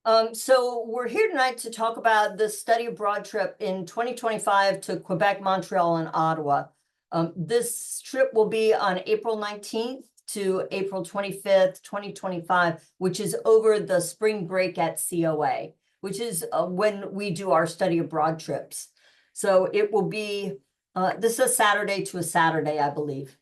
So we're here tonight to talk about the study abroad trip in 2025 to Quebec, Montreal, and Ottawa. This trip will be on April 19th to April 25th, 2025, which is over the spring break at COA, which is when we do our study abroad trips. So it will be, this is a Saturday to a Saturday, I believe.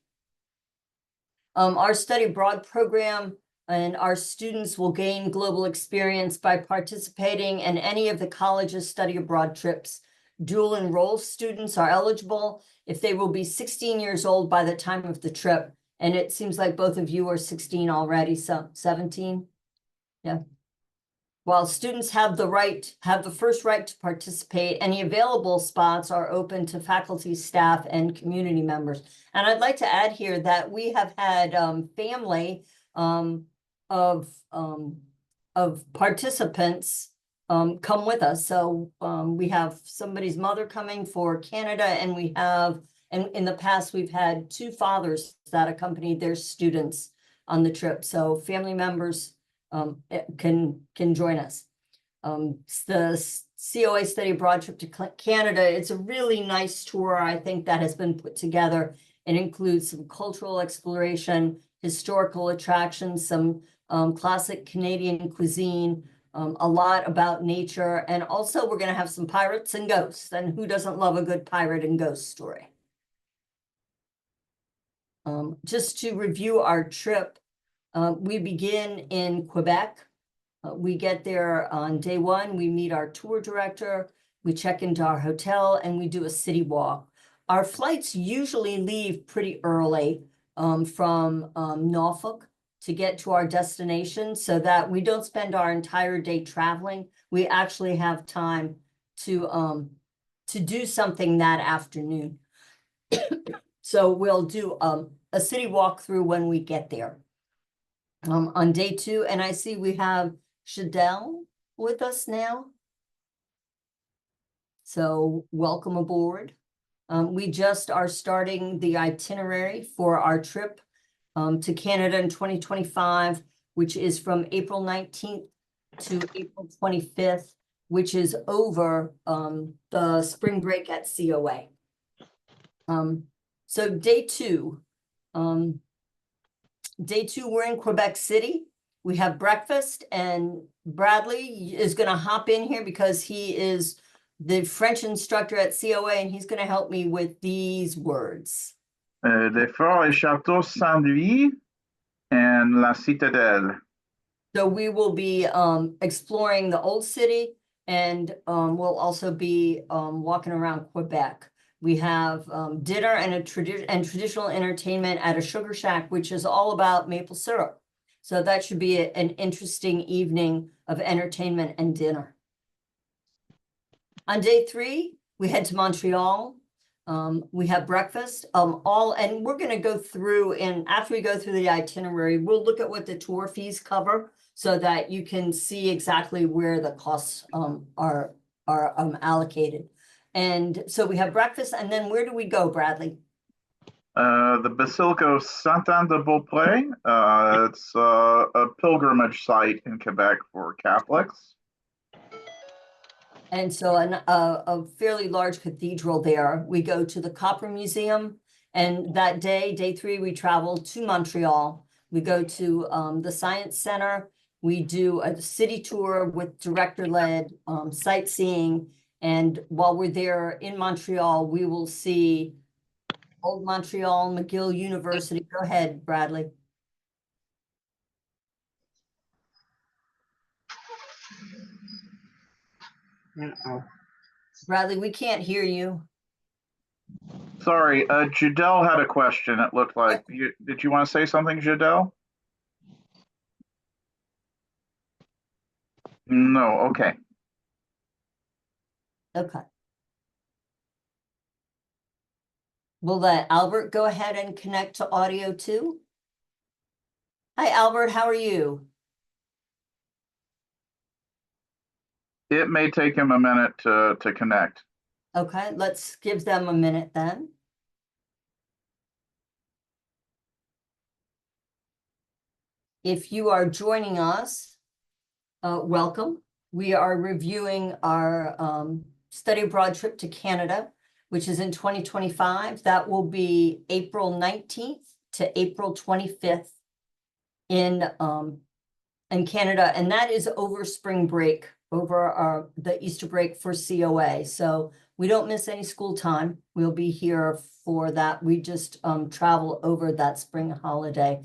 Our study abroad program and our students will gain global experience by participating in any of the college's study abroad trips. Dual enroll students are eligible if they will be 16 years old by the time of the trip. And it seems like both of you are 16 already, so 17. Yeah. While students have the first right to participate, any available spots are open to faculty, staff, and community members. And I'd like to add here that we have had family of participants come with us. So we have somebody's mother coming for Canada, and we have, and in the past, we've had 2 fathers that accompanied their students on the trip. So family members can join us. The COA study abroad trip to Canada, it's a really nice tour, I think, that has been put together. It includes some cultural exploration, historical attractions, some classic Canadian cuisine, a lot about nature, and also we're going to have some pirates and ghosts. And who doesn't love a good pirate and ghost story? Just to review our trip, we begin in Quebec. We get there on day 1. We meet our tour director. We check into our hotel and we do a city walk. Our flights usually leave pretty early from Norfolk to get to our destination so that we don't spend our entire day traveling. We actually have time to do something that afternoon. So we'll do a city walkthrough when we get there. On day 2, and I see we have Jadelle with us now. So welcome aboard. We just are starting the itinerary for our trip to Canada in 2025, which is from April 19th to April 25th, which is over the spring break at COA. So day 2, we're in Quebec City. We have breakfast, and Bradley is going to hop in here because he is the French instructor at COA, and he's going to help me with these words. Le Fort et Château Saint-Louis and La Citadelle. So we will be exploring the old city, and we'll also be walking around Quebec. We have dinner and traditional entertainment at a sugar shack, which is all about maple syrup. So that should be an interesting evening of entertainment and dinner. On day 3, we head to Montreal. We have breakfast, and we're going to go through, and after we go through the itinerary, we'll look at what the tour fees cover so that you can see exactly where the costs are allocated. And so we have breakfast, and then where do we go, Bradley? The Basilica of Saint-Anne-de-Beaupré. It's a pilgrimage site in Quebec for Catholics. And so a fairly large cathedral there. We go to the Copper Museum, and that day, day 3, we travel to Montreal. We go to the Science Center. We do a city tour with director-led sightseeing. And while we're there in Montreal, we will see Old Montreal, McGill University. Go ahead, Bradley. Bradley, we can't hear you. Sorry, Jadelle had a question, it looked like. Did you want to say something, Jadelle? No, okay. Okay. We'll let Albert go ahead and connect to audio too. Hi, Albert, how are you? It may take him a minute to connect. Okay, let's give them a minute then. If you are joining us, welcome. we are reviewing our study abroad trip to Canada, which is in 2025. That will be April 19th to April 25th in Canada, and that is over spring break, over the Easter break for COA. So we don't miss any school time. We'll be here for that. We just travel over that spring holiday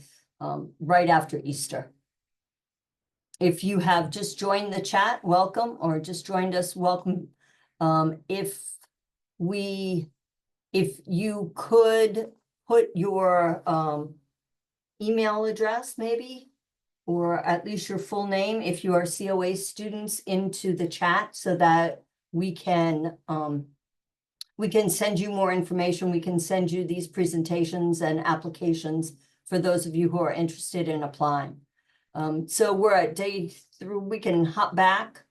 right after Easter. If you have just joined the chat, welcome, or just joined us, welcome. If you could put your email address maybe, or at least your full name, if you are COA students, into the chat so that we can send you more information. We can send you these presentations and applications for those of you who are interested in applying. So we're at day 3. We can hop back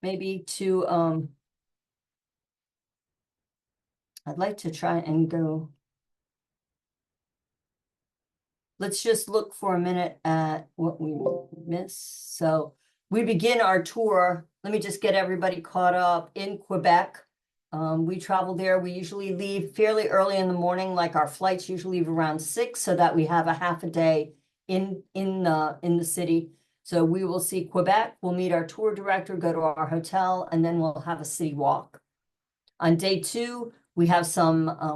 maybe to, I'd like to try and go. Let's just look for a minute at what we missed. So we begin our tour. Let me just get everybody caught up in Quebec. We travel there. We usually leave fairly early in the morning, like our flights usually leave around 6, so that we have a half a day in the city. So we will see Quebec. We'll meet our tour director, go to our hotel, and then we'll have a city walk. On day 2, we have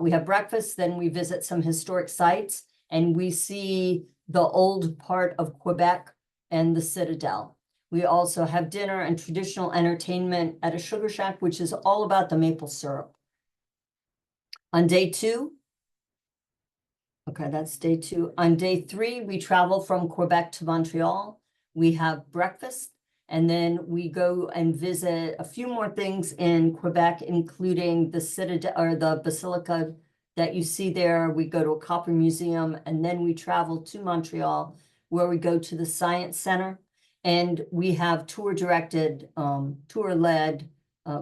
we have breakfast. Then we visit some historic sites, and we see the old part of Quebec and the Citadel. We also have dinner and traditional entertainment at a sugar shack, which is all about the maple syrup. On day 2, okay, that's day 2. On day 3, we travel from Quebec to Montreal. We have breakfast, and then we go and visit a few more things in Quebec, including the Citadel, or the Basilica that you see there. We go to a copper museum, and then we travel to Montreal, where we go to the Science Center, and we have tour-led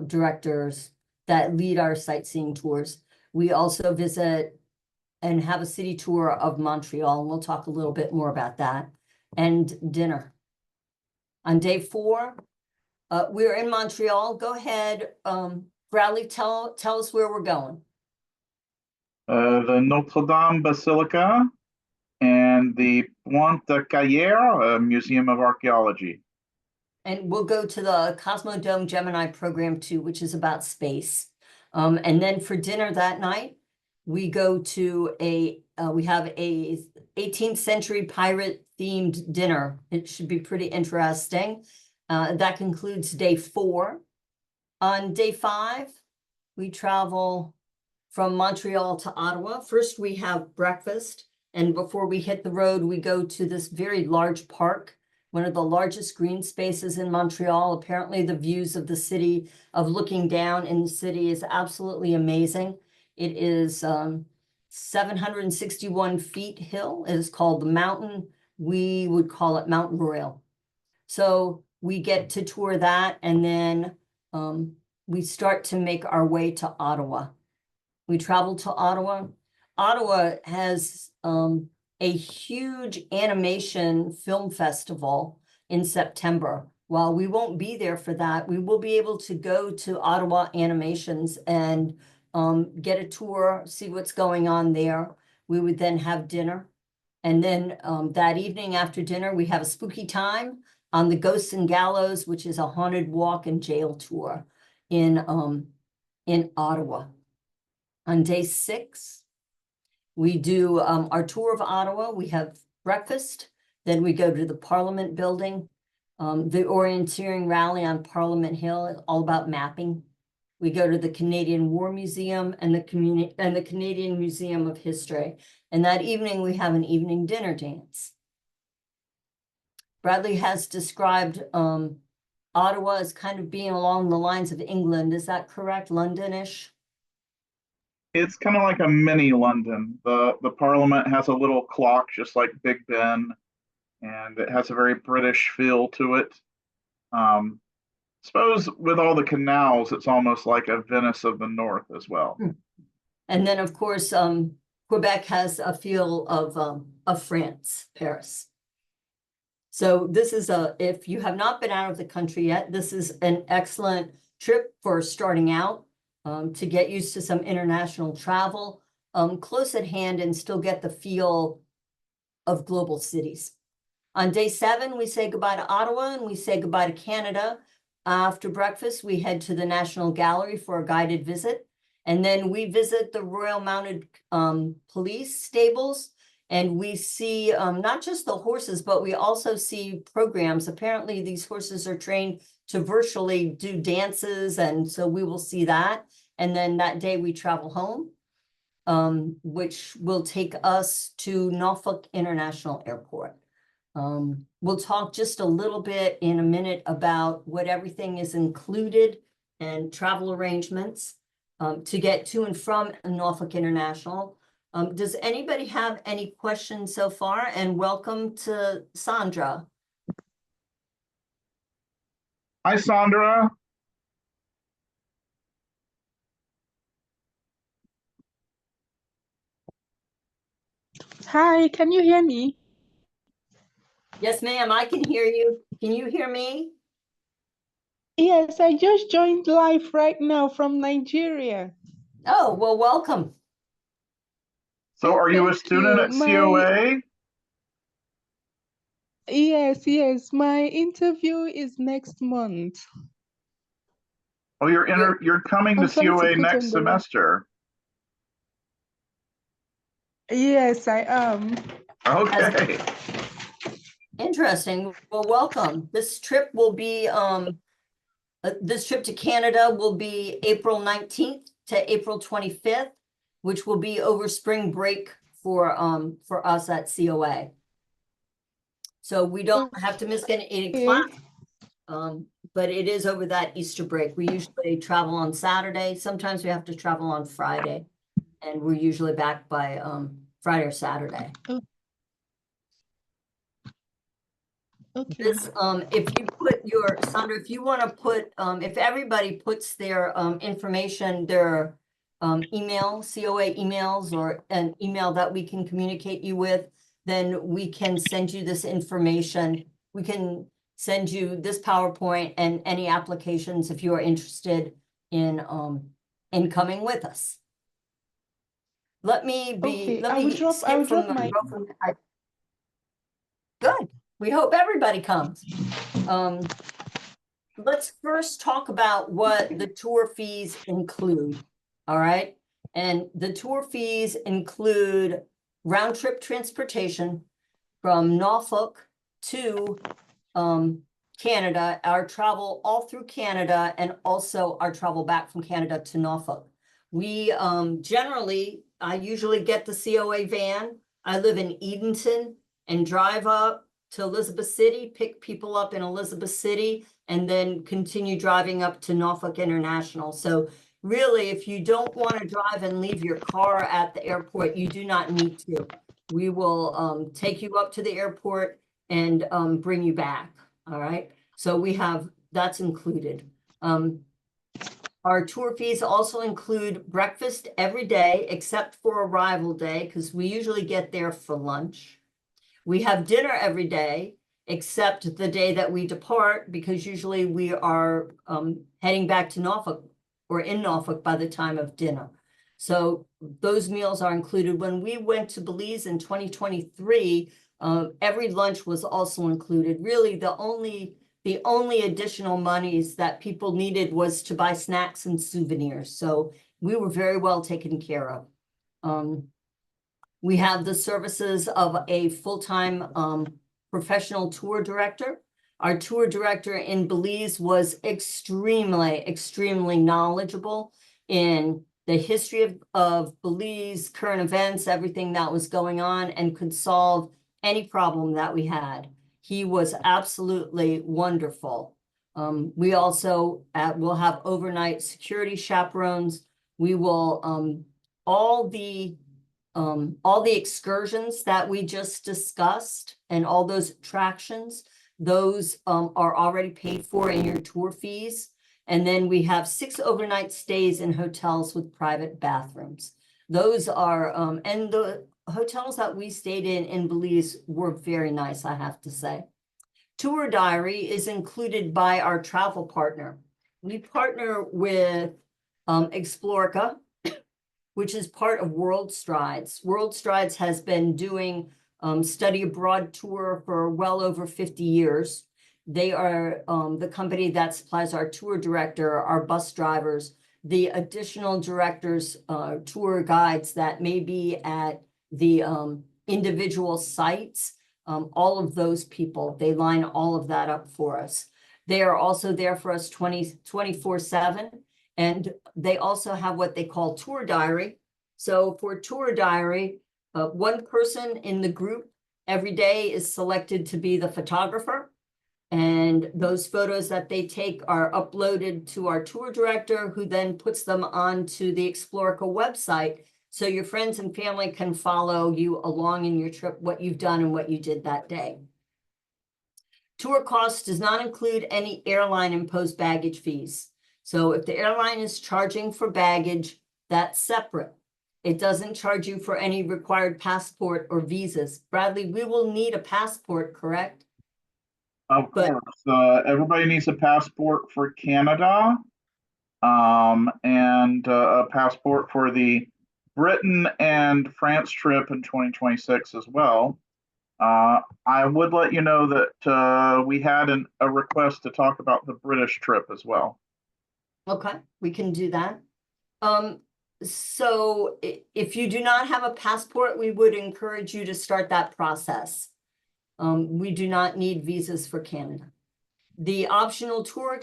directors that lead our sightseeing tours. We also visit and have a city tour of Montreal, and we'll talk a little bit more about that, and dinner. On day 4, we're in Montreal. Go ahead, Bradley, tell us where we're going. The Notre Dame Basilica and the Pointe-Caillère Museum of Archaeology. And we'll go to the Cosmodome Gemini program too, which is about space. And then for dinner that night, we go to we have a 18th century pirate themed dinner. It should be pretty interesting. That concludes day 4. On day 5, we travel from Montreal to Ottawa. First, we have breakfast, and before we hit the road, we go to this very large park, one of the largest green spaces in Montreal. Apparently, the views of the city, of looking down in the city, is absolutely amazing. It is 761 feet hill. It is called the Mountain. We would call it Mount Royal. So we get to tour that, and then we start to make our way to Ottawa. We travel to Ottawa. Ottawa has a huge animation film festival in September. While we won't be there for that, we will be able to go to Ottawa Animations and get a tour, see what's going on there. We would then have dinner. And then that evening after dinner, we have a spooky time on the Ghosts and Gallows, which is a haunted walk and jail tour in Ottawa. On day 6, we do our tour of Ottawa. We have breakfast. Then we go to the Parliament building, the orienteering rally on Parliament Hill, all about mapping. We go to the Canadian War Museum and the Canadian Museum of History. And that evening, we have an evening dinner dance. Bradley has described Ottawa as kind of being along the lines of England. Is that correct? Londonish? It's kind of like a mini London. The Parliament has a little clock, just like Big Ben, and it has a very British feel to it. Suppose with all the canals, it's almost like a Venice of the North as well. And then, of course, Quebec has a feel of France, Paris. So this is if you have not been out of the country yet, this is an excellent trip for starting out, to get used to some international travel, close at hand and still get the feel of global cities. On day 7, we say goodbye to Ottawa and we say goodbye to Canada. After breakfast, we head to the National Gallery for a guided visit. And then we visit the Royal Mounted Police stables. And we see not just the horses, but we also see programs. Apparently, these horses are trained to virtually do dances. And so we will see that. And then that day we travel home, which will take us to Norfolk International Airport. We'll talk just a little bit in a minute about what everything is included and travel arrangements to get to and from Norfolk International. Does anybody have any questions so far? And welcome to Sandra. Hi, Sandra. Hi, can you hear me? Yes, ma'am, I can hear you. Can you hear me? Yes, I just joined live right now from Nigeria. Oh, well, welcome. So are you a Thank student you. at COA? Yes, my interview is next month. Oh, you're coming to I'm trying to COA put next on the right. semester. Yes, I am. Okay. Interesting. Well, welcome. This trip will be this trip to Canada will be April 19th to April 25th, which will be over spring break for us at COA. So we don't have to miss any class, but it is over that Easter break. We usually travel on Saturday. Sometimes we have to travel on Friday, and we're usually back by Friday or Saturday. Okay. This, if you put your, Sandra, if you want to put, if everybody puts their information, their email, COA emails, or an email that we can communicate you with, then we can send you this information. We can send you this PowerPoint and any applications if you are interested in coming with us. Let me Okay, let I will me skip from drop my Good. We hope everybody comes. Let's first talk about what the tour fees include. All right. And the tour fees include round trip transportation from Norfolk to Canada, our travel all through Canada, and also our travel back from Canada to Norfolk. We generally, I usually get the COA van. I live in Edenton and drive up to Elizabeth City, pick people up in Elizabeth City, and then continue driving up to Norfolk International. So really, if you don't want to drive and leave your car at the airport, you do not need to. We will take you up to the airport and bring you back. All right. So we have, that's included. Our tour fees also include breakfast every day except for arrival day, because we usually get there for lunch. We have dinner every day except the day that we depart, because usually we are heading back to Norfolk or in Norfolk by the time of dinner. So those meals are included. When we went to Belize in 2023, every lunch was also included. Really, the only additional monies that people needed was to buy snacks and souvenirs. So we were very well taken care of. We have the services of a full-time professional tour director. Our tour director in Belize was extremely knowledgeable in the history of Belize, current events, everything that was going on, and could solve any problem that we had. He was absolutely wonderful. We also will have overnight security chaperones. We will all the excursions that we just discussed and all those attractions, those are already paid for in your tour fees. And then we have 6 overnight stays in hotels with private bathrooms. Those are, and the hotels that we stayed in Belize were very nice, I have to say. Tour diary is included by our travel partner. We partner with Explorica, which is part of World Strides. World Strides has been doing study abroad tour for well over 50 years. They are the company that supplies our tour director, our bus drivers, the additional directors, tour guides that may be at the individual sites. All of those people, they line all of that up for us. They are also there for us 24/7. And they also have what they call tour diary. So for tour diary, one person in the group every day is selected to be the photographer. And those photos that they take are uploaded to our tour director, who then puts them onto the Explorica website. So your friends and family can follow you along in your trip, what you've done and what you did that day. Tour cost does not include any airline imposed baggage fees. So if the airline is charging for baggage, that's separate. It doesn't charge you for any required passport or visas. Bradley, we will need a passport, correct? Of But- course, everybody needs a passport for Canada, and a passport for the Britain and France trip in 2026 as well. I would let you know that we had a request to talk about the British trip as well. Okay, we can do that. So if you do not have a passport, we would encourage you to start that process. We do not need visas for Canada. The optional tour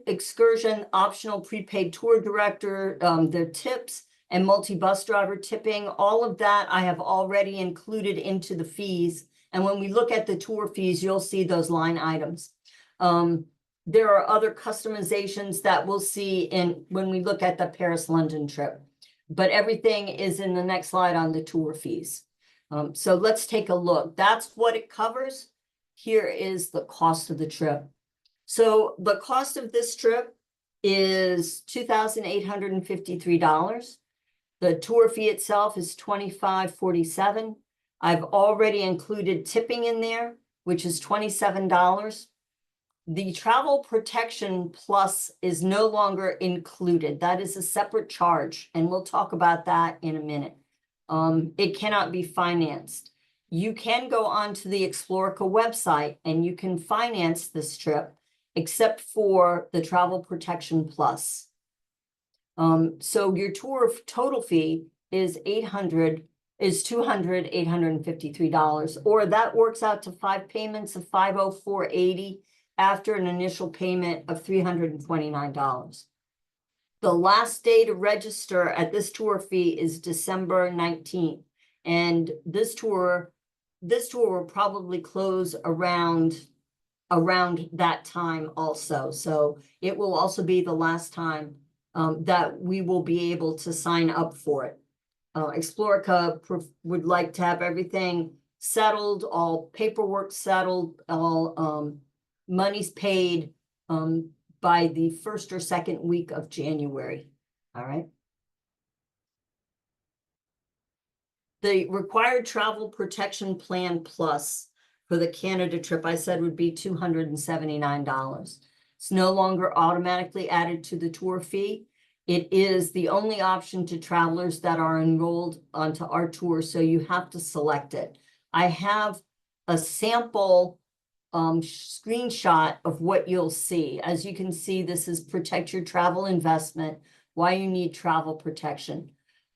excursion, optional prepaid tour director, their tips and multi-bus driver tipping, all of that I have already included into the fees. And when we look at the tour fees, you'll see those line items. There are other customizations that we'll see when we look at the Paris-London trip. But everything is in the next slide on the tour fees. So let's take a look. That's what it covers. Here is the cost of the trip. So the cost of this trip is $2,853. The tour fee itself is $25.47. I've already included tipping in there, which is $27. The travel protection plus is no longer included. That is a separate charge, and we'll talk about that in a minute. It cannot be financed. You can go onto the Explorica website and you can finance this trip, except for the travel protection plus. So your tour total fee is $853, or that works out to 5 payments of $504.80 after an initial payment of $329. The last day to register at this tour fee is December 19th. And this tour will probably close around that time also. So it will also be the last time that we will be able to sign up for it. Explorica would like to have everything settled, all paperwork settled, all monies paid by the first or second week of January. All right. The required travel protection plan plus for the Canada trip, I said, would be $279. It's no longer automatically added to the tour fee. It is the only option to travelers that are enrolled onto our tour, so you have to select it. I have a sample screenshot of what you'll see. As you can see, this is protect your travel investment, why you need travel protection.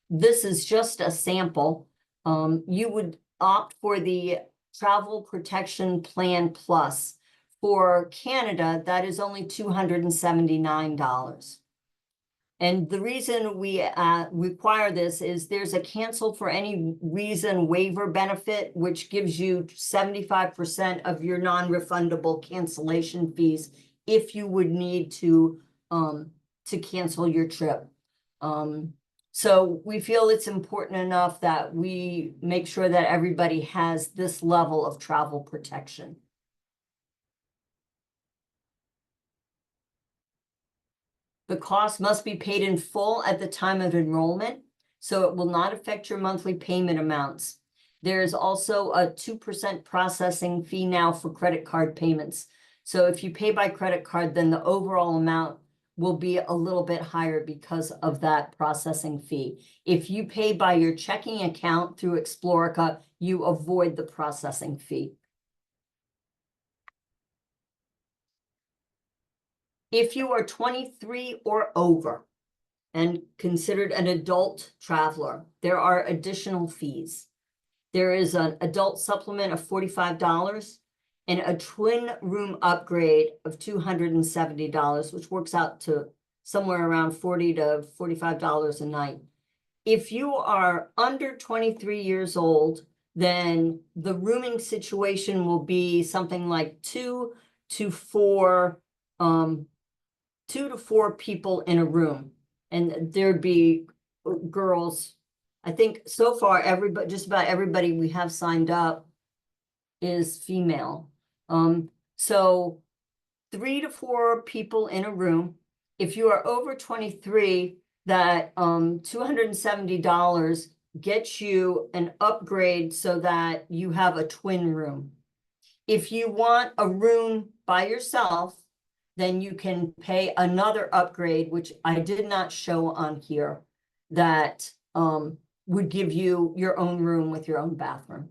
This is just a sample. You would opt for the travel protection plan plus. For Canada, that is only $279. And the reason we require this is there's a cancel for any reason waiver benefit, which gives you 75% of your non-refundable cancellation fees if you would need to cancel your trip. So we feel it's important enough that we make sure that everybody has this level of travel protection. The cost must be paid in full at the time of enrollment, so it will not affect your monthly payment amounts. There's also a 2% processing fee now for credit card payments. So if you pay by credit card, then the overall amount will be a little bit higher because of that processing fee. If you pay by your checking account through Explorica, you avoid the processing fee. If you are 23 or over and considered an adult traveler, there are additional fees. There is an adult supplement of $45 and a twin room upgrade of $270, which works out to somewhere around $40 to $45 a night. If you are under 23 years old, then the rooming situation will be something like two to four people in a room, and there'd be girls. I think so far, everybody, just about everybody we have signed up is female. So 3 to 4 people in a room. If you are over 23, that $270 gets you an upgrade so that you have a twin room. If you want a room by yourself, then you can pay another upgrade, which I did not show on here, that would give you your own room with your own bathroom.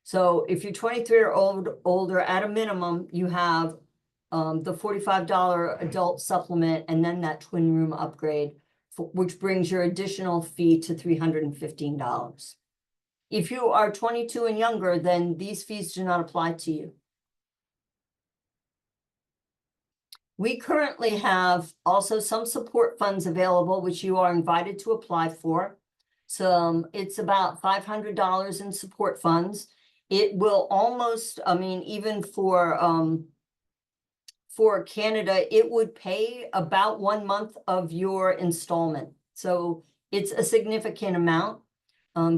So if you're 23 or older, at a minimum, you have the $45 adult supplement and then that twin room upgrade, which brings your additional fee to $315. If you are 22 and younger, then these fees do not apply to you. We currently have also some support funds available, which you are invited to apply for. So it's about $500 in support funds. It will almost, I mean, even for Canada, it would pay about 1 month of your installment. So it's a significant amount.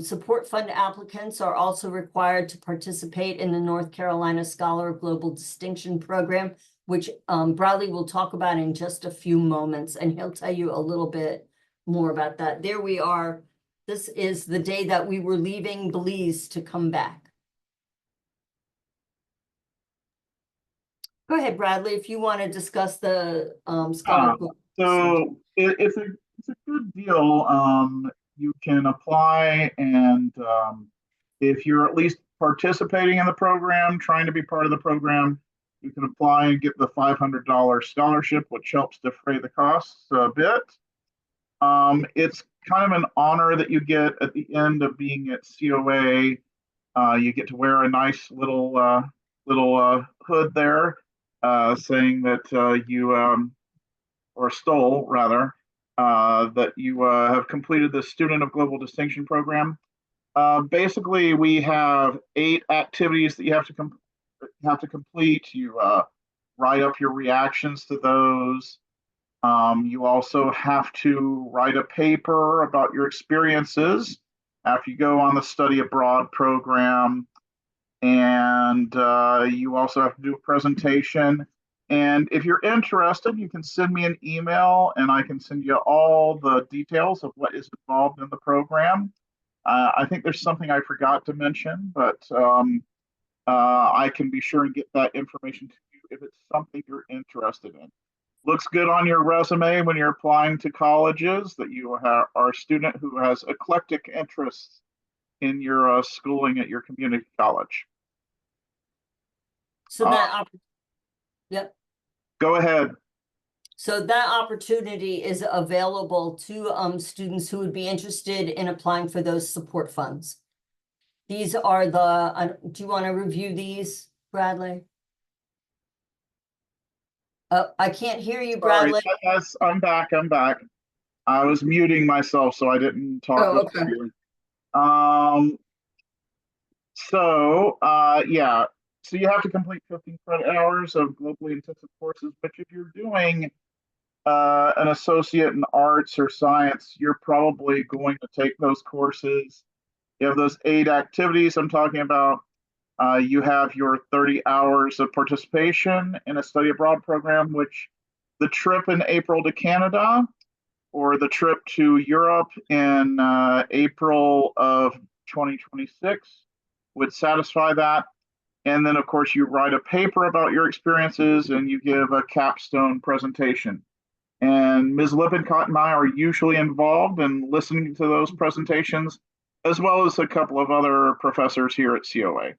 Support fund applicants are also required to participate in the North Carolina Scholar of Global Distinction Program, which Bradley will talk about in just a few moments, and he'll tell you a little bit more about that. There we are. This is the day that we were leaving Belize to come back. Go ahead, Bradley, if you want to discuss the Scholar. So it's a good deal. You can apply, and if you're at least participating in the program, trying to be part of the program, you can apply and get the $500 scholarship, which helps defray the costs a bit. It's kind of an honor that you get at the end of being at COA. You get to wear a nice little hood there, saying that you or stole rather, that you have completed the Student of Global Distinction program. Basically, we have 8 activities that you have to complete. You write up your reactions to those. You also have to write a paper about your experiences after you go on the study abroad program. And you also have to do a presentation. And if you're interested, you can send me an email and I can send you all the details of what is involved in the program. I think there's something I forgot to mention, but I can be sure and get that information to you if it's something you're interested in. Looks good on your resume when you're applying to colleges that you are a student who has eclectic interests in your schooling at your community college. So that, yep. Go ahead. So that opportunity is available to students who would be interested in applying for those support funds. These are the, do you want to review these, Bradley? I can't hear you, Bradley. Sorry. Yes, I'm back. I was muting myself so I didn't talk. Oh, okay. Yeah. So you have to complete 15 credit hours of globally intensive courses, but if you're doing an associate in arts or science, you're probably going to take those courses. You have those 8 activities I'm talking about. You have your 30 hours of participation in a study abroad program, which the trip in April to Canada or the trip to Europe in April of 2026 would satisfy that. And then, of course, you write a paper about your experiences and you give a capstone presentation. And Ms. Lippincott and I are usually involved in listening to those presentations, as well as a couple of other professors here at COA.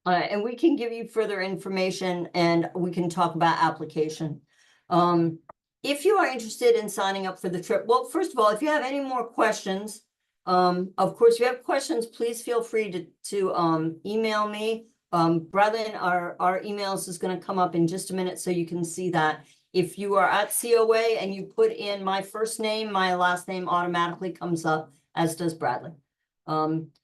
And we can give you further information and we can talk about application. If you are interested in signing up for the trip, well, first of all, if you have any more questions, of course, if you have questions, please feel free to email me. Bradley, our emails is going to come up in just a minute so you can see that. If you are at COA and you put in my first name, my last name automatically comes up, as does Bradley.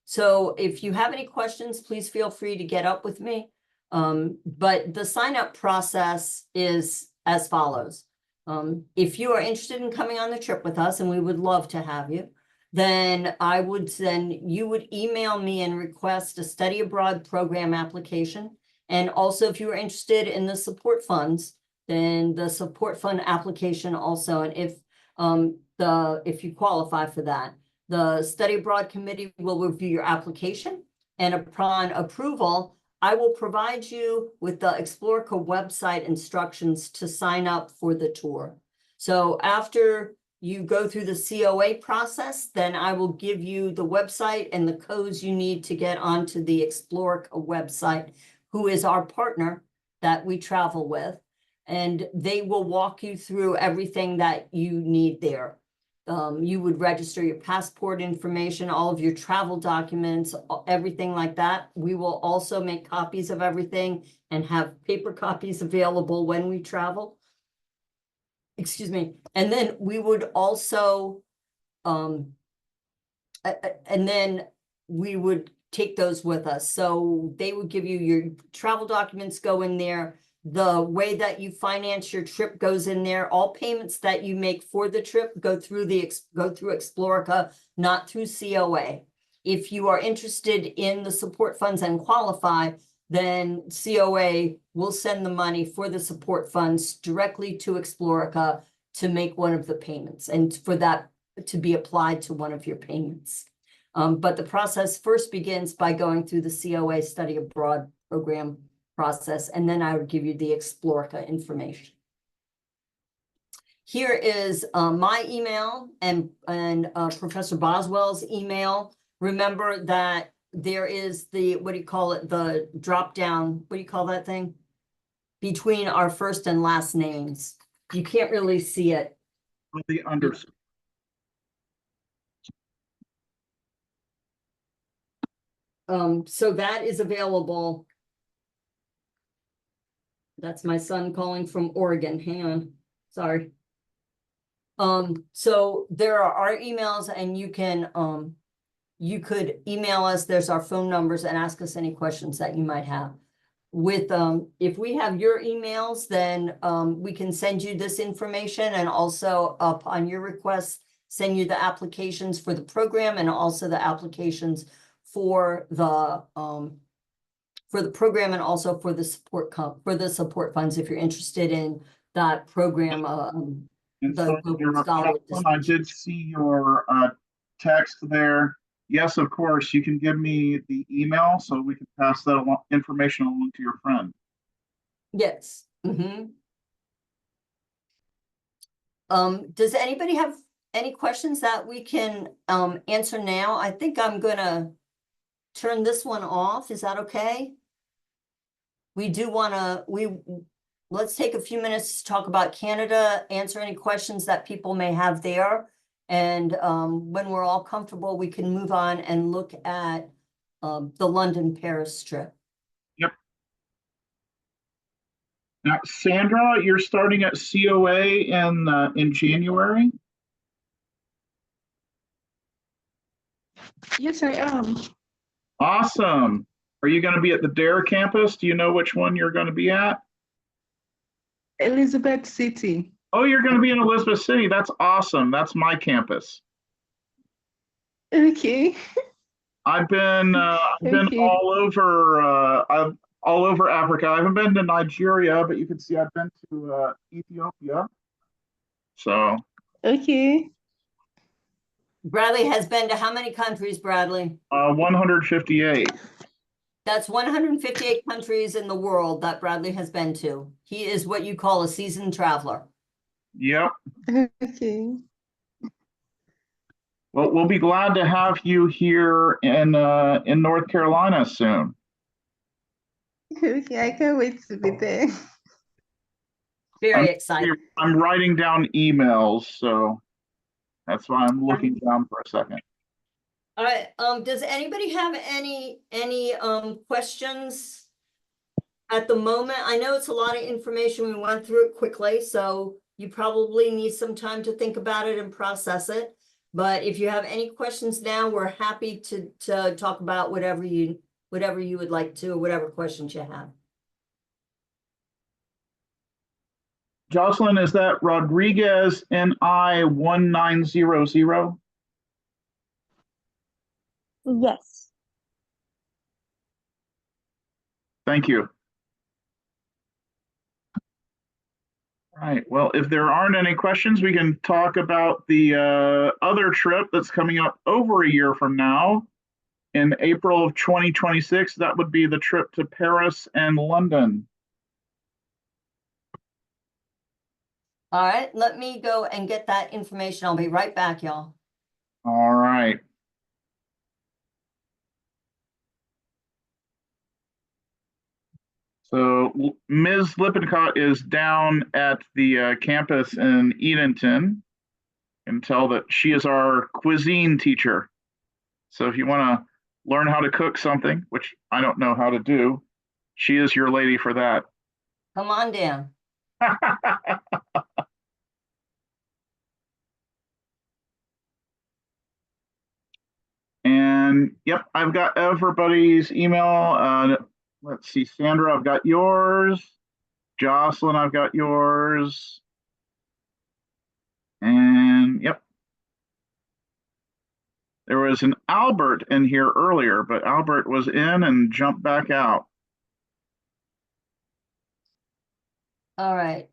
So if you have any questions, please feel free to get up with me. But the sign up process is as follows. If you are interested in coming on the trip with us, and we would love to have you, then you would email me and request a study abroad program application. And also, if you are interested in the support funds, then the support fund application also. And if you qualify for that, the study abroad committee will review your application, and upon approval, I will provide you with the Explorica website instructions to sign up for the tour. So after you go through the COA process, then I will give you the website and the codes you need to get onto the Explorica website, who is our partner that we travel with, and they will walk you through everything that you need there. You would register your passport information, all of your travel documents, everything like that. We will also make copies of everything and have paper copies available when we travel. Excuse me. And then we would also, and then we would take those with us. So they would give you your travel documents, go in there. The way that you finance your trip goes in there. All payments that you make for the trip go through Explorica, not through COA. If you are interested in the support funds and qualify, then COA will send the money for the support funds directly to Explorica to make one of the payments and for that to be applied to one of your payments. But the process first begins by going through the COA study abroad program process, and then I would give you the Explorica information. Here is my email and Professor Boswell's email. Remember that there is the, what do you call it, the drop down, what do you call that thing? Between our first and last names. You can't really see it. The underscore. So that is available. That's my son calling from Oregon. Hang on. Sorry. So there are our emails, and you could email us. There's our phone numbers, and ask us any questions that you might have. With if we have your emails, then we can send you this information, and also upon your request, send you the applications for the program and also the applications for the program and also for the support funds if you're interested in that program. And The so Global Scholar I did see your text there. Yes, of course, you can give me the email so we can pass that information along to your friend. Yes. Does anybody have any questions that we can answer now? I think I'm gonna turn this one off. Is that okay? We do wanna, let's take a few minutes to talk about Canada, answer any questions that people may have there. And when we're all comfortable, we can move on and look at the London-Paris trip. Yep. Now, Sandra, you're starting at COA in January? Yes, I am. Awesome. Are you going to be at the Dare campus? Do you know which one you're going to be at? Elizabeth City. Oh, you're going to be in Elizabeth City. That's awesome. That's my campus. Okay. I've been Okay. all over Africa. I haven't been to Nigeria, but you can see I've been to Ethiopia. So Okay. Bradley has been to how many countries, Bradley? 158. That's 158 countries in the world that Bradley has been to. He is what you call a seasoned traveler. Yep. Okay. Well, we'll be glad to have you here in North Carolina soon. Okay, I can't wait to be there. Very excited. I'm writing down emails, so that's why I'm looking down for a second. All right, does anybody have any questions at the moment? I know it's a lot of information. We went through it quickly, so you probably need some time to think about it and process it. But if you have any questions now, we're happy to talk about whatever you would like to, or whatever questions you have. Jocelyn, is that Rodriguez NI 1900? Yes. Thank you. All right. Well, if there aren't any questions, we can talk about the other trip that's coming up over a year from now in April of 2026. That would be the trip to Paris and London. All right, let me go and get that information. I'll be right back, y'all. All right. So Ms. Lippincott is down at the campus in Edenton. And tell that she is our cuisine teacher. So if you want to learn how to cook something, which I don't know how to do, she is your lady for that. Come on down. And yep, I've got everybody's email. Let's see, Sandra, I've got yours. Jocelyn, I've got yours. And yep. There was an Albert in here earlier, but Albert was in and jumped back out. All right,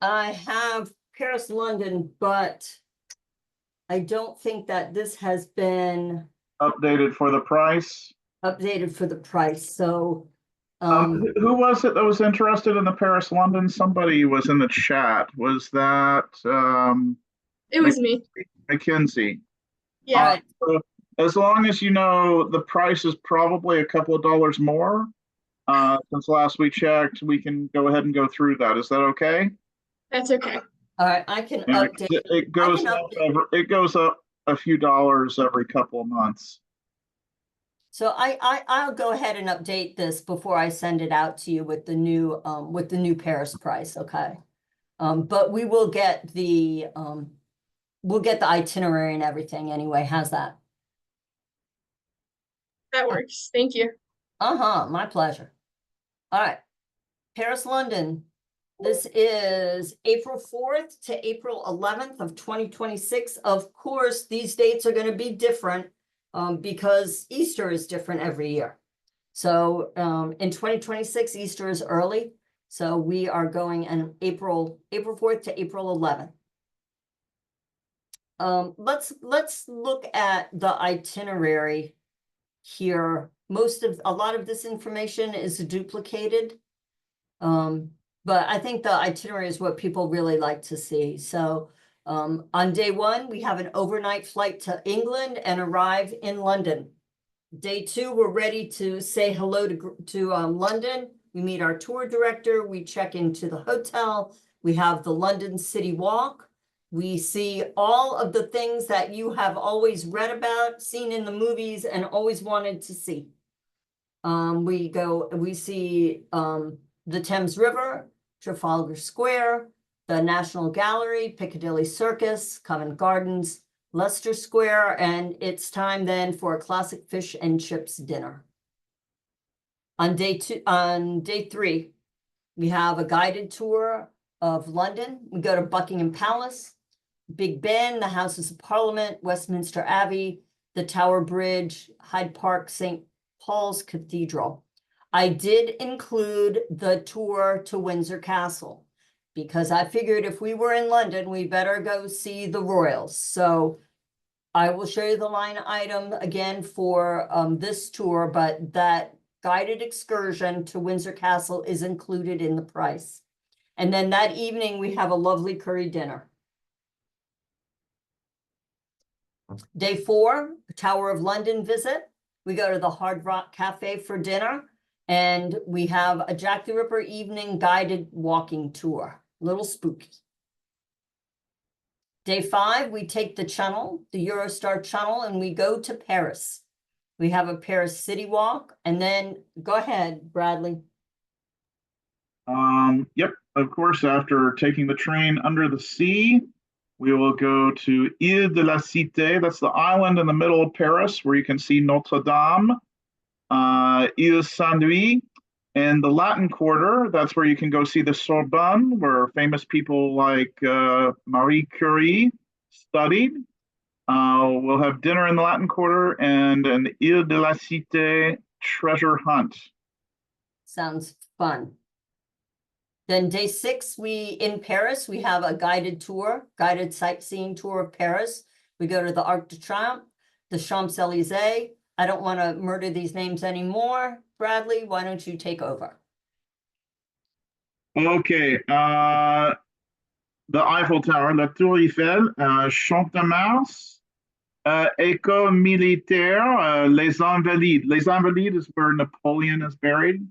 I have Paris, London, but I don't think that this has been Updated for the price. updated for the price, so. Who was it that was interested in the Paris London? Somebody was in the chat. Was that It was me. Mackenzie? Yeah. All right. So as long as you know the price is probably a couple of dollars more, since last we checked, we can go ahead and go through that. Is that okay? That's okay. All right, I can Yeah, update. it goes up it goes up a few dollars every couple of months. So I'll go ahead and update this before I send it out to you with the new Paris price, okay? But we will get the itinerary and everything anyway. How's that? That works. Thank you. My pleasure. All right, Paris, London. This is April 4th to April 11th of 2026. Of course, these dates are going to be different because Easter is different every year. So in 2026, Easter is early. So we are going in April 4th to April 11th. Let's look at the itinerary here. A lot of this information is duplicated. But I think the itinerary is what people really like to see. So on day one, we have an overnight flight to England and arrive in London. Day two, we're ready to say hello to London. We meet our tour director. We check into the hotel. We have the London City Walk. We see all of the things that you have always read about, seen in the movies, and always wanted to see. We see the Thames River, Trafalgar Square, the National Gallery, Piccadilly Circus, Covent Gardens, Leicester Square, and it's time then for a classic fish and chips dinner. On day three, we have a guided tour of London. We go to Buckingham Palace, Big Ben, the Houses of Parliament, Westminster Abbey, the Tower Bridge, Hyde Park, St. Paul's Cathedral. I did include the tour to Windsor Castle. because I figured if we were in London, we better go see the Royals. So I will show you the line item again for this tour, but that guided excursion to Windsor Castle is included in the price. And then that evening, we have a lovely curry dinner. Day 4, Tower of London visit. We go to the Hard Rock Cafe for dinner, and we have a Jack the Ripper evening guided walking tour. Little spooky. Day 5, we take the Channel, the Eurostar Channel, and we go to Paris. We have a Paris city walk, and then go ahead, Bradley. Yep, of course, after taking the train under the sea, we will go to Ile de la Cité. That's the island in the middle of Paris where you can see Notre Dame, Ile Saint-Louis, and the Latin Quarter. That's where you can go see the Sorbonne, where famous people like Marie Curie studied. We'll have dinner in the Latin Quarter and an Ile de la Cité treasure hunt. Sounds fun. Then day 6, in Paris, we have a guided tour, guided sightseeing tour of Paris. We go to the Arc de Triomphe, the Champs-Élysées. I don't want to murder these names anymore. Bradley, why don't you take over? Okay, the Eiffel Tower, la Tour Eiffel, Champ de Mars, École Militaire, Les Invalides. Les Invalides is where Napoleon is buried.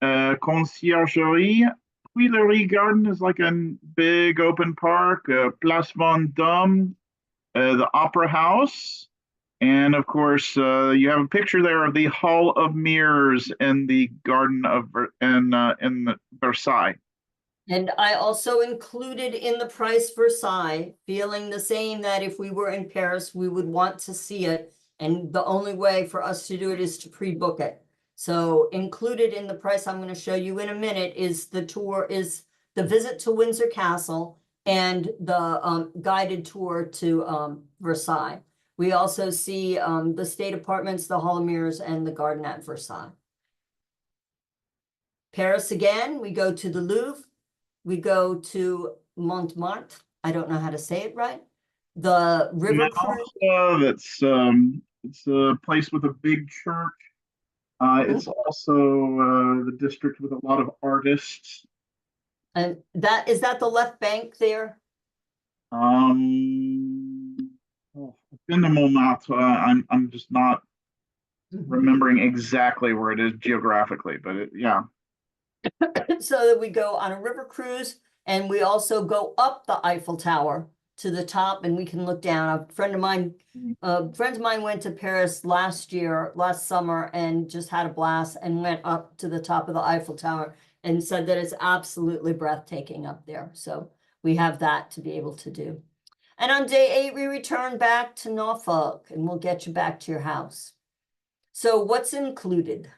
Conciergerie, Tuileries Garden is like a big open park. Place Vendôme, the Opera House. And of course, you have a picture there of the Hall of Mirrors in the Garden of in Versailles. And I also included in the price Versailles, feeling the same that if we were in Paris, we would want to see it. And the only way for us to do it is to pre-book it. So included in the price I'm going to show you in a minute is the visit to Windsor Castle and the guided tour to Versailles. We also see the state apartments, the Hall of Mirrors, and the garden at Versailles. Paris again, we go to the Louvre. We go to Montmartre. I don't know how to say it right. The river cruise. It's a place with a big church. It's also the district with a lot of artists. And is that the left bank there? I've been to Montmartre. I'm just not remembering exactly where it is geographically, but yeah. So that we go on a river cruise, and we also go up the Eiffel Tower to the top, and we can look down. Friends of mine went to Paris last summer, and just had a blast and went up to the top of the Eiffel Tower and said that it's absolutely breathtaking up there. So we have that to be able to do. And on day 8, we return back to Norfolk, and we'll get you back to your house. So what's included?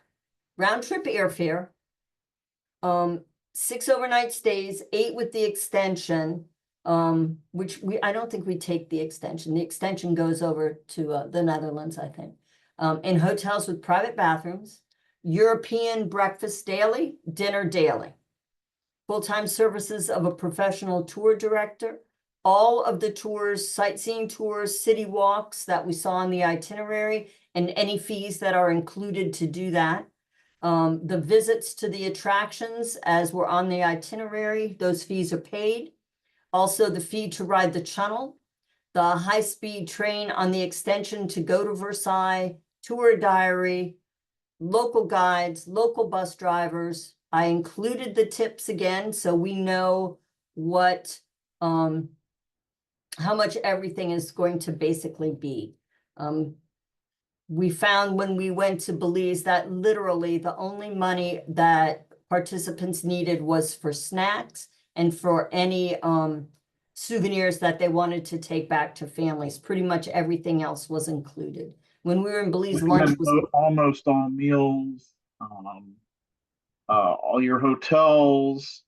Round trip airfare, 6 overnight stays, 8 with the extension, which I don't think we take the extension. The extension goes over to the Netherlands, I think. In hotels with private bathrooms, European breakfast daily, dinner daily. Full-time services of a professional tour director. All of the tours, sightseeing tours, city walks that we saw on the itinerary, and any fees that are included to do that. The visits to the attractions as we're on the itinerary, those fees are paid. Also the fee to ride the Channel, the high-speed train on the extension to go to Versailles, tour diary, local guides, local bus drivers. I included the tips again, so we know what, how much everything is going to basically be. We found when we went to Belize that literally the only money that participants needed was for snacks and for any souvenirs that they wanted to take back to families. Pretty much everything else was included. When we were in Belize, lunch was almost all meals, all your hotels,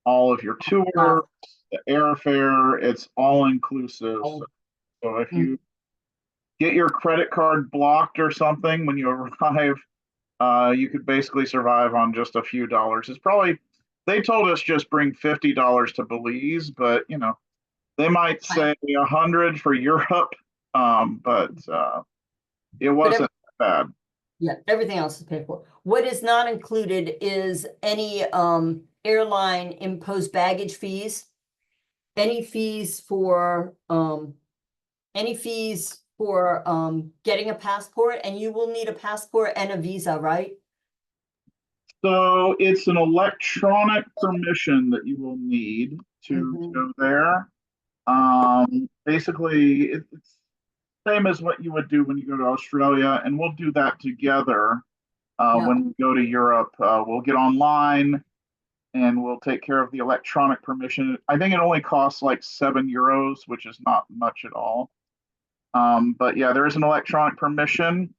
all of your tours, the airfare, it's all inclusive. So if you get your credit card blocked or something when you arrive, you could basically survive on just a few dollars. It's probably they told us just bring $50 to Belize, but you know, they might say 100 for Europe. But it wasn't bad. Yeah, everything else is paid for. What is not included is any airline imposed baggage fees. Any fees for getting a passport, and you will need a passport and a visa, right? So it's an electronic permission that you will need to Mhm. go there. Basically, it's same as what you would do when you go to Australia, and we'll do that together. Yeah. When we go to Europe, we'll get online and we'll take care of the electronic permission. I think it only costs like €7, which is not much at all. But yeah, there is an electronic permission.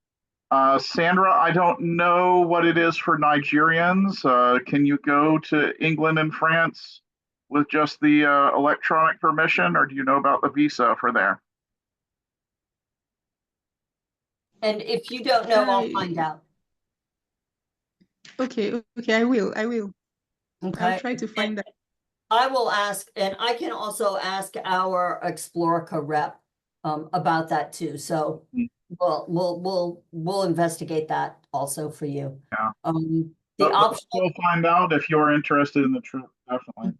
Sandra, I don't know what it is for Nigerians. Can you go to England and France with just the electronic permission, or do you know about the visa for there? And if you don't know, I'll find out. Okay, I will. I'll Okay. try to find that. I will ask, and I can also ask our Explorica rep about that too. So we'll investigate that also for you. Yeah. The But optional we'll find out if you're interested in the trip, definitely.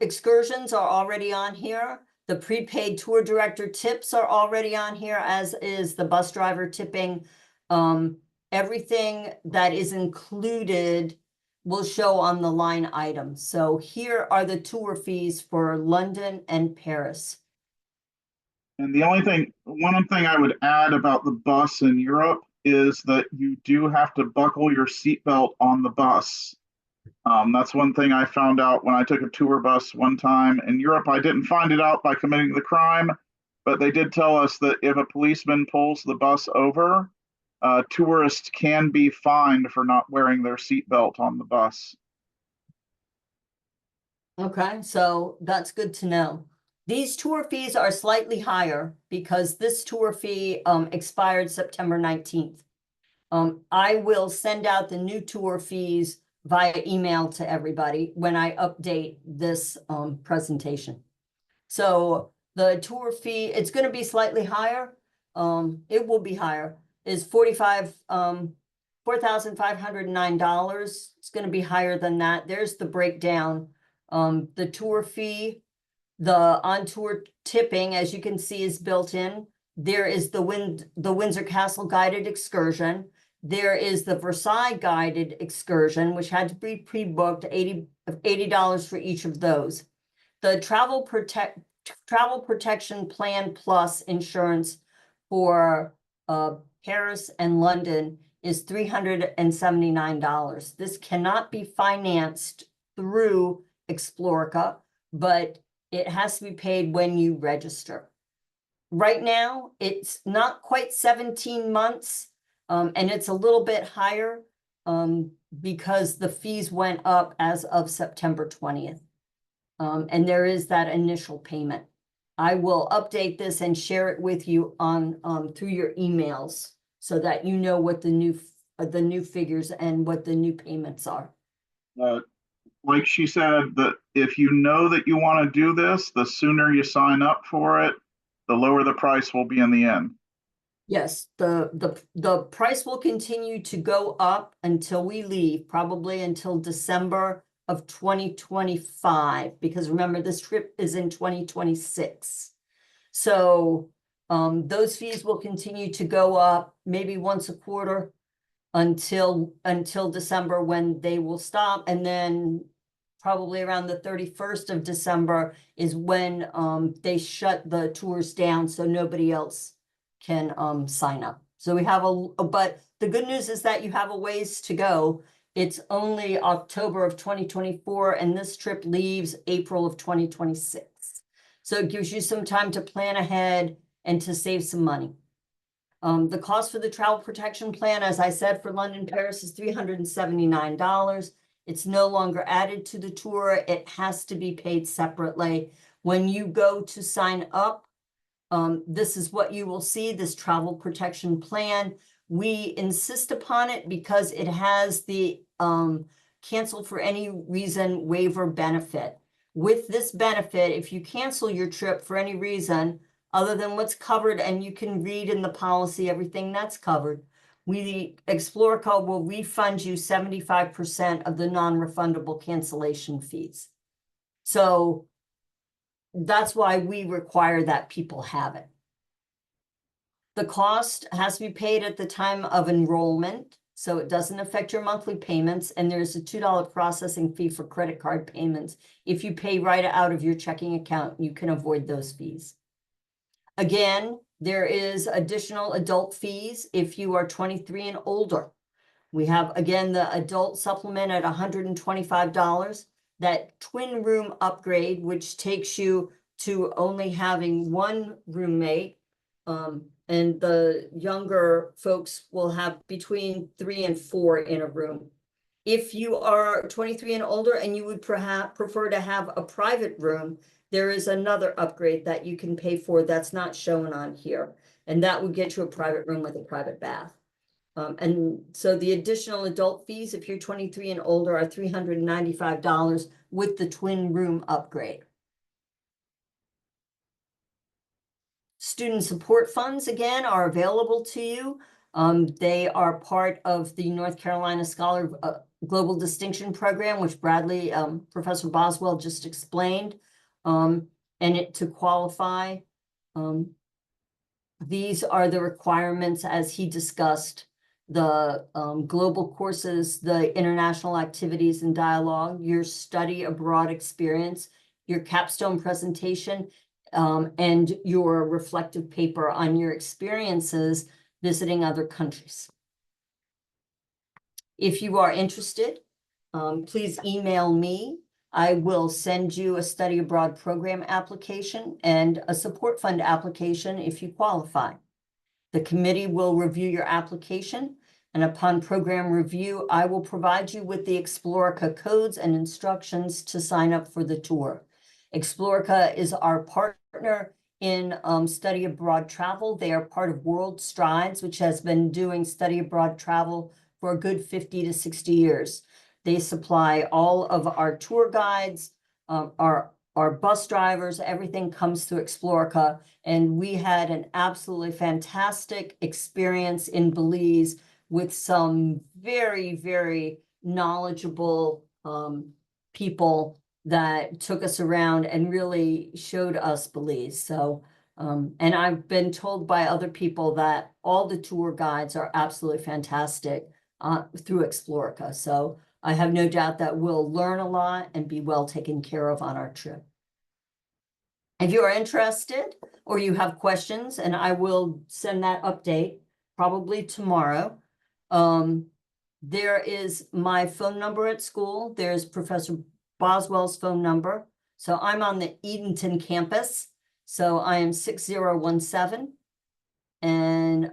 excursions are already on here. The prepaid tour director tips are already on here, as is the bus driver tipping. Everything that is included will show on the line item. So here are the tour fees for London and Paris. And the only thing, one thing I would add about the bus in Europe is that you do have to buckle your seatbelt on the bus. That's one thing I found out when I took a tour bus one time in Europe. I didn't find it out by committing the crime, but they did tell us that if a policeman pulls the bus over, tourists can be fined for not wearing their seatbelt on the bus. Okay, so that's good to know. These tour fees are slightly higher because this tour fee expired September 19th. I will send out the new tour fees via email to everybody when I update this presentation. So the tour fee, it's going to be slightly higher. It will be higher, is $4,509. It's going to be higher than that. There's the breakdown. The tour fee, the on-tour tipping, as you can see, is built in. There is the Windsor Castle guided excursion. There is the Versailles guided excursion, which had to be pre-booked, $80 for each of those. The travel protection plan plus insurance for Paris and London is $379. This cannot be financed through Explorica, but it has to be paid when you register. Right now, it's not quite 17 months, and it's a little bit higher because the fees went up as of September 20th. And there is that initial payment. I will update this and share it with you on through your emails so that you know what the new figures and what the new payments are. Like she said, that if you know that you want to do this, the sooner you sign up for it, the lower the price will be in the end. Yes, the price will continue to go up until we leave, probably until December of 2025, because remember, this trip is in 2026. So those fees will continue to go up maybe once a quarter until December, when they will stop, and then probably around the 31st of December is when they shut the tours down so nobody else can sign up. So we have but the good news is that you have a ways to go. It's only October of 2024, and this trip leaves April of 2026. So it gives you some time to plan ahead and to save some money. The cost for the travel protection plan, as I said, for London, Paris is $379. It's no longer added to the tour. It has to be paid separately. When you go to sign up, this is what you will see, this travel protection plan. We insist upon it because it has the cancel for any reason, waiver benefit. With this benefit, if you cancel your trip for any reason other than what's covered, and you can read in the policy everything that's covered, Explorica will refund you 75% of the non-refundable cancellation fees. So that's why we require that people have it. The cost has to be paid at the time of enrollment, so it doesn't affect your monthly payments, and there's a $2 processing fee for credit card payments. If you pay right out of your checking account, you can avoid those fees. Again, there is additional adult fees if you are 23 and older. We have, again, the adult supplement at $125, that twin room upgrade, which takes you to only having one roommate. And the younger folks will have between 3 and 4 in a room. If you are 23 and older and you would perhaps prefer to have a private room, there is another upgrade that you can pay for that's not shown on here. And that would get you a private room with a private bath. And so the additional adult fees, if you're 23 and older, are $395 with the twin room upgrade. Student support funds, again, are available to you. They are part of the North Carolina Scholar Global Distinction Program, which Bradley, Professor Boswell just explained. And to qualify, these are the requirements as he discussed: the global courses, the international activities and dialogue, your study abroad experience, your capstone presentation, and your reflective paper on your experiences visiting other countries. If you are interested, please email me. I will send you a study abroad program application and a support fund application if you qualify. The committee will review your application, and upon program review, I will provide you with the Explorica codes and instructions to sign up for the tour. Explorica is our partner in study abroad travel. They are part of World Strides, which has been doing study abroad travel for a good 50 to 60 years. They supply all of our tour guides, our bus drivers, everything comes through Explorica. And we had an absolutely fantastic experience in Belize with some very, very knowledgeable people that took us around and really showed us Belize. So, and I've been told by other people that all the tour guides are absolutely fantastic through Explorica. So I have no doubt that we'll learn a lot and be well taken care of on our trip. If you are interested or you have questions, and I will send that update probably tomorrow, there is my phone number at school. There's Professor Boswell's phone number. So I'm on the Edenton campus. So I am 6017 and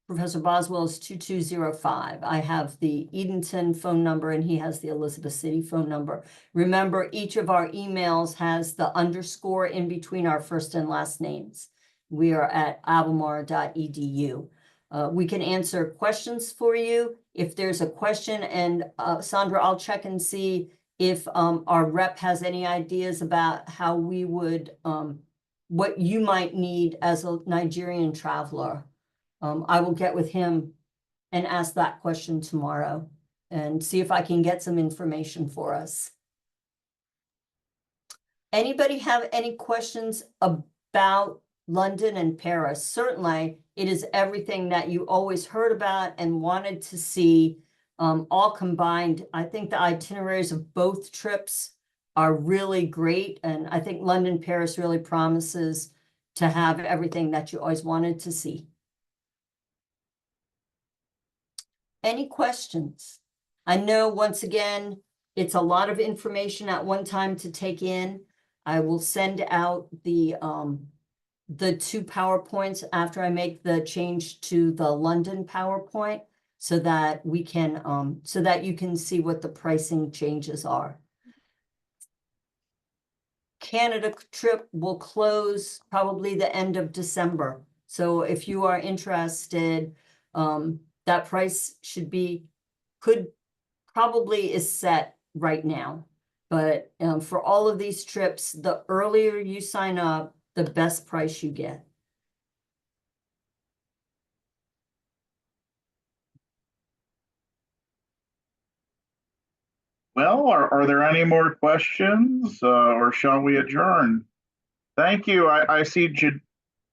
Professor Boswell is 2205. I have the Edenton phone number and he has the Elizabeth City phone number. Remember, each of our emails has the underscore in between our first and last names. We are at albemarle.edu. We can answer questions for you. If there's a question, and Sandra, I'll check and see if our rep has any ideas about how we would, what you might need as a Nigerian traveler. I will get with him and ask that question tomorrow and see if I can get some information for us. Anybody have any questions about London and Paris? Certainly, it is everything that you always heard about and wanted to see, all combined. I think the itineraries of both trips are really great. And I think London, Paris really promises to have everything that you always wanted to see. Any questions? I know, once again, it's a lot of information at one time to take in. I will send out the 2 PowerPoints after I make the change to the London PowerPoint so that we can, so that you can see what the pricing changes are. Canada trip will close probably the end of December. So if you are interested, that price should be, could probably is set right now. But for all of these trips, the earlier you sign up, the best price you get. Well, are there any more questions or shall we adjourn? Thank you. I see,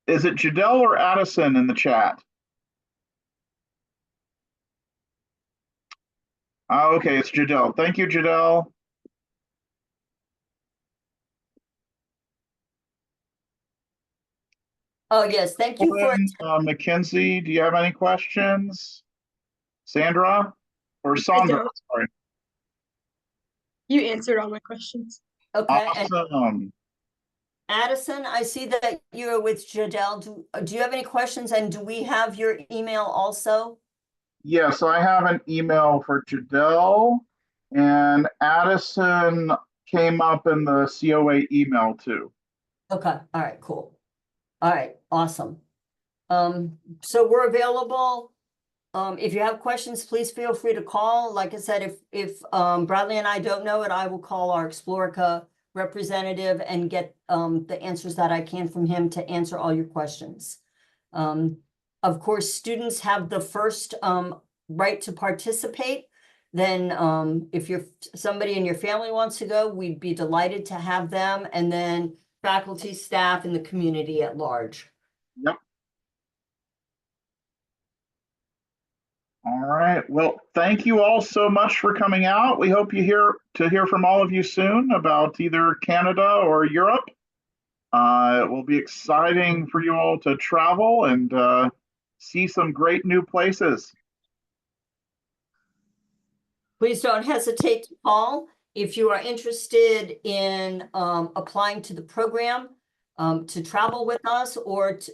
is it Jadell or Addison in the chat? Okay, it's Jadell. Thank you, Jadell. Oh, yes, thank you for, Mackenzie, do you have any questions? Sandra or Sandra? don't. Sorry. You answered all my questions. okay, and Awesome. Addison, I see that you're with Jadell. Do you have any questions, and do we have your email also? Yes, I have an email for Jadell, and Addison came up in the COA email too. Okay, all right, cool. All right, awesome. So we're available. If you have questions, please feel free to call. Like I said, if Bradley and I don't know it, I will call our Explorica representative and get the answers that I can from him to answer all your questions. Of course, students have the first right to participate. Then if somebody in your family wants to go, we'd be delighted to have them, and then faculty, staff, and the community at large. Yep. All right. Well, thank you all so much for coming out. We hope to hear from all of you soon about either Canada or Europe. It will be exciting for you all to travel and see some great new places. Please don't hesitate to call if you are interested in applying to the program to travel with us,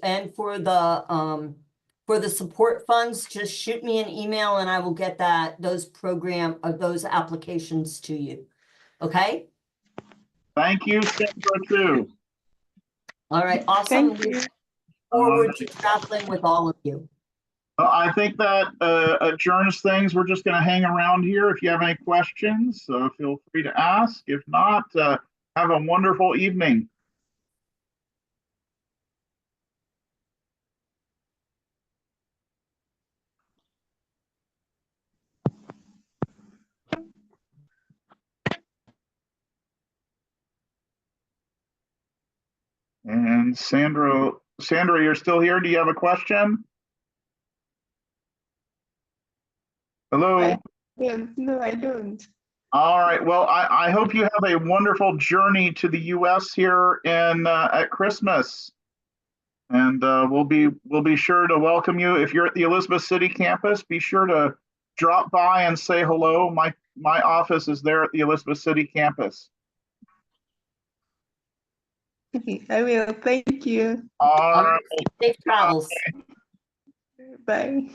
and for the support funds. Just shoot me an email and I will get those applications to you. Okay. Thank you, Sandra, too. All right. Awesome. Thank you. Look forward to traveling with all of you. I think that adjourns things. We're just going to hang around here. If you have any questions, feel free to ask. If not, have a wonderful evening. And Sandra, you're still here? Do you have a question? Hello? No, I don't. All right. Well, I hope you have a wonderful journey to the U.S. here at Christmas, and we'll be sure to welcome you. If you're at the Elizabeth City campus, be sure to drop by and say hello. My office is there at the Elizabeth City campus. I will. Thank you. All right. Safe travels. Bye.